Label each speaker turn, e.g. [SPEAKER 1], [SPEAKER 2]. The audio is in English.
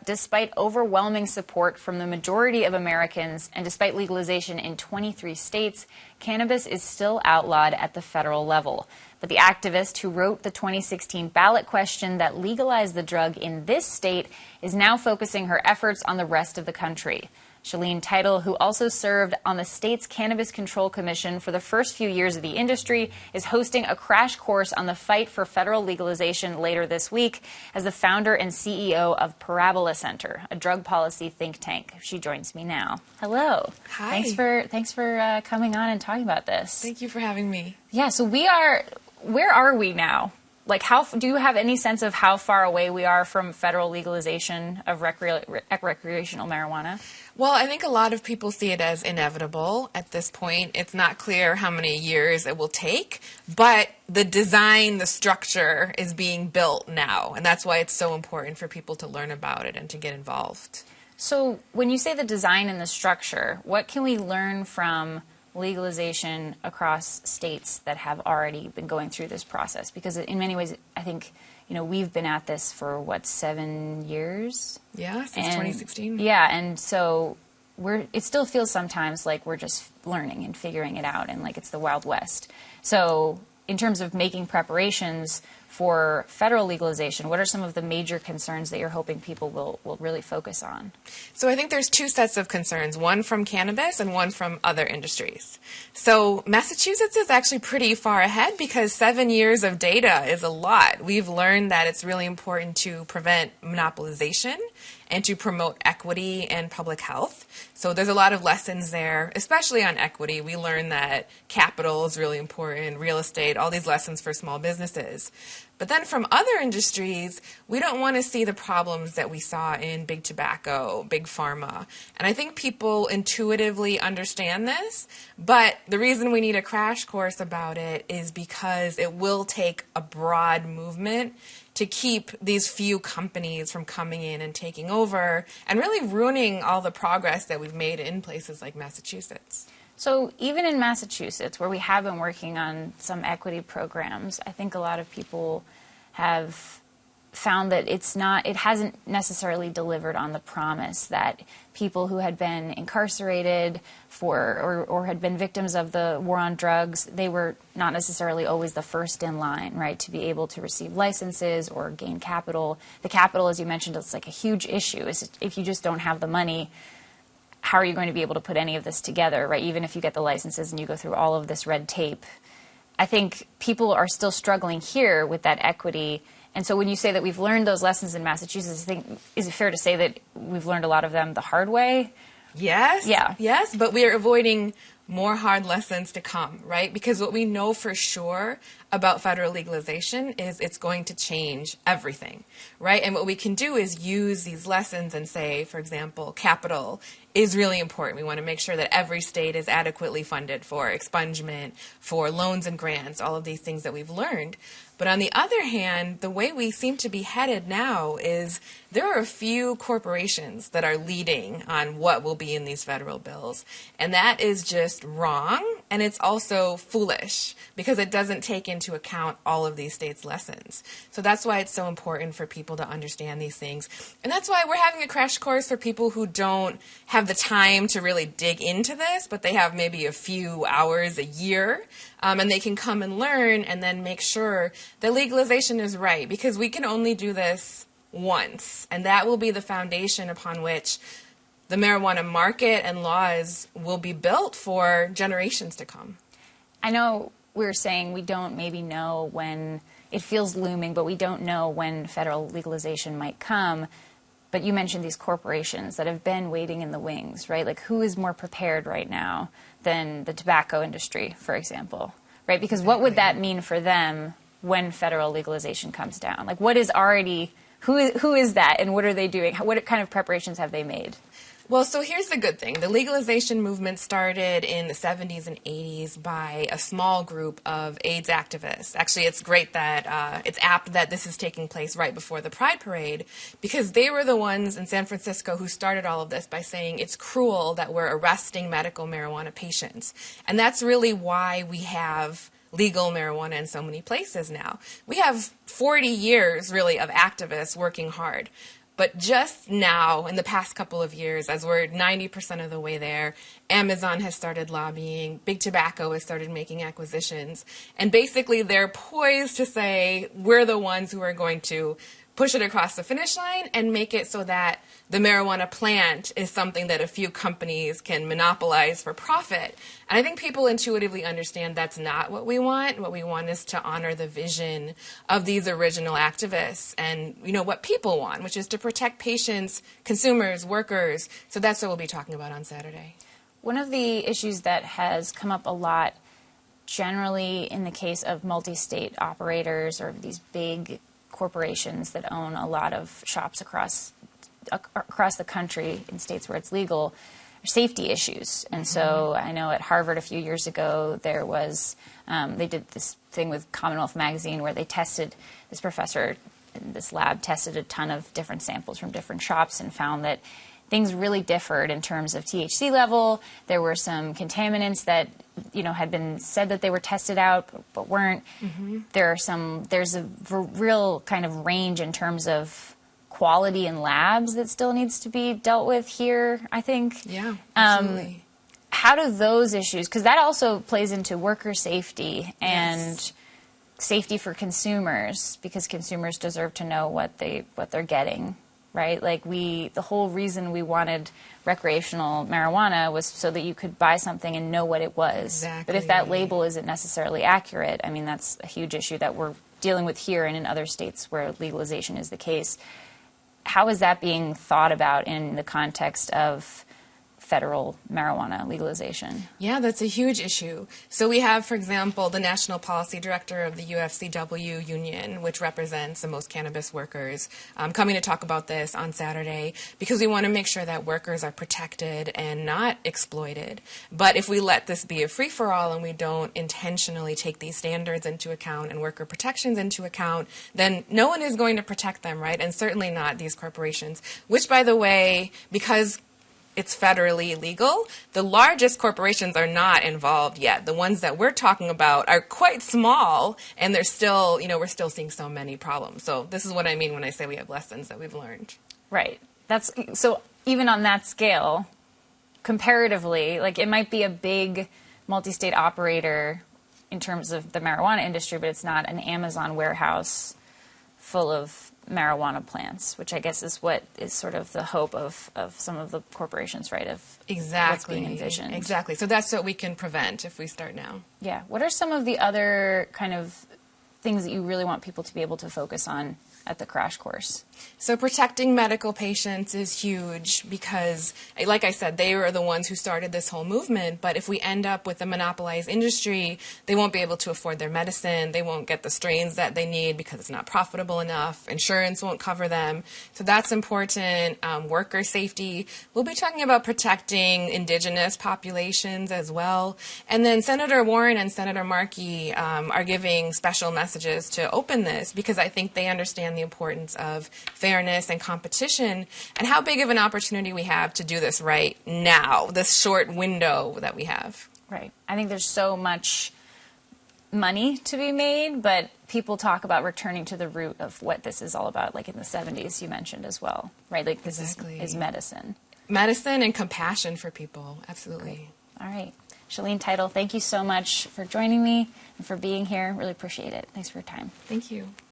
[SPEAKER 1] despite overwhelming support from the majority of Americans and despite legalization in 23 states, cannabis is still outlawed at the federal level. But the activist who wrote the 2016 ballot question that legalized the drug in this state is now focusing her efforts on the rest of the country. Shaleen, who also served on the state's Cannabis Control Commission for the first few years of the industry, is hosting a crash course on the fight for federal legalization later this week as the founder and CEO of Parabola Center, a drug policy think tank. She joins me now. Hello.
[SPEAKER 2] Hi.
[SPEAKER 1] Thanks for coming on and talking about this.
[SPEAKER 2] Thank you for having me.
[SPEAKER 1] Yeah, so where are we now? Like, do you have any sense of how far away we are from federal legalization of recreational marijuana?
[SPEAKER 2] Well, I think a lot of people see it as inevitable at this point. It's not clear how many years it will take, but the design, the structure is being built now. And that's why it's so important for people to learn about it and to get involved.
[SPEAKER 1] So when you say the design and the structure, what can we learn from legalization across states that have already been going through this process? Because in many ways, I think, we've been at this for, 7 years?
[SPEAKER 2] Yeah, since 2016.
[SPEAKER 1] Yeah, and so it still feels sometimes like we're just learning and figuring it out and like it's the Wild West. So in terms of making preparations for federal legalization, what are some of the major concerns that you're hoping people will really focus on?
[SPEAKER 2] So I think there's two sets of concerns, one from cannabis and one from other industries. So Massachusetts is actually pretty far ahead because 7 years of data is a lot. We've learned that it's really important to prevent monopolization and to promote equity and public health. So there's a lot of lessons there, especially on equity. We learned that capital is really important, real estate, all these lessons for small businesses. But then from other industries, we don't want to see the problems that we saw in big tobacco, big pharma. And I think people intuitively understand this, but the reason we need a crash course about it is because it will take a broad movement to keep these few companies from coming in and taking over and really ruining all the progress that we've made in places like Massachusetts.
[SPEAKER 1] So even in Massachusetts, where we have been working on some equity programs, I think a lot of people have found that it hasn't necessarily delivered on the promise that people who had been incarcerated or had been victims of the war on drugs, they were not necessarily always the first in line, right, to be able to receive licenses or gain capital. The capital, as you mentioned, is like a huge issue. If you just don't have the money, how are you going to be able to put any of this together, right? Even if you get the licenses and you go through all of this red tape. I think people are still struggling here with that equity. And so when you say that we've learned those lessons in Massachusetts, I think, is it fair to say that we've learned a lot of them the hard way?
[SPEAKER 2] Yes.
[SPEAKER 1] Yeah.
[SPEAKER 2] Yes, but we are avoiding more hard lessons to come, right? Because what we know for sure about federal legalization is it's going to change everything, right? And what we can do is use these lessons and say, for example, capital is really important. We want to make sure that every state is adequately funded for expungement, for loans and grants, all of these things that we've learned. But on the other hand, the way we seem to be headed now is there are a few corporations that are leading on what will be in these federal bills. And that is just wrong. And it's also foolish because it doesn't take into account all of these states' lessons. So that's why it's so important for people to understand these things. And that's why we're having a crash course for people who don't have the time to really dig into this, but they have maybe a few hours a year. And they can come and learn and then make sure that legalization is right, because we can only do this once, and that will be the foundation upon which the marijuana market and laws will be built for generations to come.
[SPEAKER 1] I know we were saying we don't maybe know when it feels looming, but we don't know when federal legalization might come. But you mentioned these corporations that have been waiting in the wings, right? Like, who is more prepared right now than the tobacco industry, for example, right? Because what would that mean for them when federal legalization comes down? Like, what is already, who is that, and what are they doing? What kind of preparations have they made?
[SPEAKER 2] Well, so here's the good thing. The legalization movement started in the 70s and 80s by a small group of AIDS activists. Actually, it's great that it's apt that this is taking place right before the Pride Parade, because they were the ones in San Francisco who started all of this by saying it's cruel that we're arresting medical marijuana patients. And that's really why we have legal marijuana in so many places now. We have 40 years, really, of activists working hard. But just now, in the past couple of years, as we're 90% of the way there, Amazon has started lobbying, Big Tobacco has started making acquisitions, and basically they're poised to say, we're the ones who are going to push it across the finish line and make it so that the marijuana plant is something that a few companies can monopolize for profit. And I think people intuitively understand that's not what we want. What we want is to honor the vision of these original activists and, what people want, which is to protect patients, consumers, workers. So that's what we'll be talking about on Saturday.
[SPEAKER 1] One of the issues that has come up a lot generally in the case of multi-state operators or these big corporations that own a lot of shops across the country in states where it's legal are safety issues. And so I know at Harvard a few years ago there was they did this thing with Commonwealth Magazine where they tested, this professor in this lab tested a ton of different samples from different shops and found that things really differed in terms of THC level. There were some contaminants that had been said that they were tested out but weren't. There's a real kind of range in terms of quality in labs that still needs to be dealt with here, I think.
[SPEAKER 2] Yeah, absolutely.
[SPEAKER 1] How do those issues, because that also plays into worker safety and safety for consumers, because consumers deserve to know what they're getting. Right? Like the whole reason we wanted recreational marijuana was so that you could buy something and know what it was.
[SPEAKER 2] Exactly.
[SPEAKER 1] But if that label isn't necessarily accurate, I mean, that's a huge issue that we're dealing with here and in other states where legalization is the case. How is that being thought about in the context of federal marijuana legalization? Yeah,
[SPEAKER 2] that's a huge issue. So we have, for example, the National Policy Director of the UFCW union, which represents the most cannabis workers, coming to talk about this on Saturday because we want to make sure that workers are protected and not exploited. But if we let this be a free-for-all and we don't intentionally take these standards into account and worker protections into account, then no one is going to protect them, right? And certainly not these corporations, which, by the way, because it's federally legal, the largest corporations are not involved yet. The ones that we're talking about are quite small, and they're still, we're still seeing so many problems. So this is what I mean when I say we have lessons that we've learned.
[SPEAKER 1] Right. So even on that scale, comparatively, like it might be a big multi-state operator in terms of the marijuana industry, but it's not an Amazon warehouse full of marijuana plants, which I guess is what is sort of the hope of some of the corporations, right, of what's being envisioned.
[SPEAKER 2] Exactly. So that's what we can prevent if we start now.
[SPEAKER 1] Yeah. What are some of the other kind of things that you really want people to be able to focus on at the crash course?
[SPEAKER 2] So protecting medical patients is huge because, like I said, they were the ones who started this whole movement. But if we end up with a monopolized industry, they won't be able to afford their medicine. They won't get the strains that they need because it's not profitable enough. Insurance won't cover them. So that's important. Worker safety. We'll be talking about protecting indigenous populations as well. And then Senator Warren and Senator Markey are giving special messages to open this because I think they understand the importance of fairness and competition and how big of an opportunity we have to do this right now, this short window that we have.
[SPEAKER 1] Right. I think there's so much money to be made, but people talk about returning to the root of what this is all about, like in the 70s you mentioned as well, right? Like this is medicine.
[SPEAKER 2] Medicine and compassion for people, absolutely.
[SPEAKER 1] Great. All right. Shaleen Title, thank you so much for joining me and for being here. Really appreciate it. Thanks for your time.
[SPEAKER 2] Thank you.